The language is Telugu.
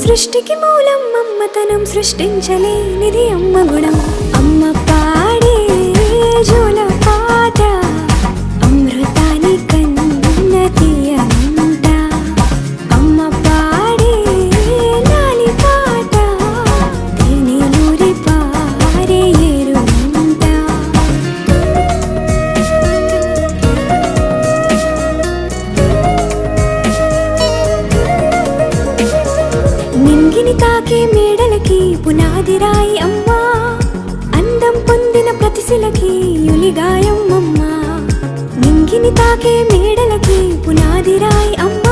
సృష్టికి మూలం అమ్మతనం, సృష్టించలేనిది అమ్మ గుణం. అమ్మ పాడే జోల పాట అమృతాని కన్న తీయనంట. అమ్మ పాడే లాలి పాట తేనెలూరి పారే ఏరుంట. నింగిని తాకే మేడలకి పునాది రాయి అమ్మా, అందం పొందిన ప్రతిశిలకి యులిగాయం అమ్మా. నింగిని తాకే మేడలకి పునాది రాయి అమ్మా,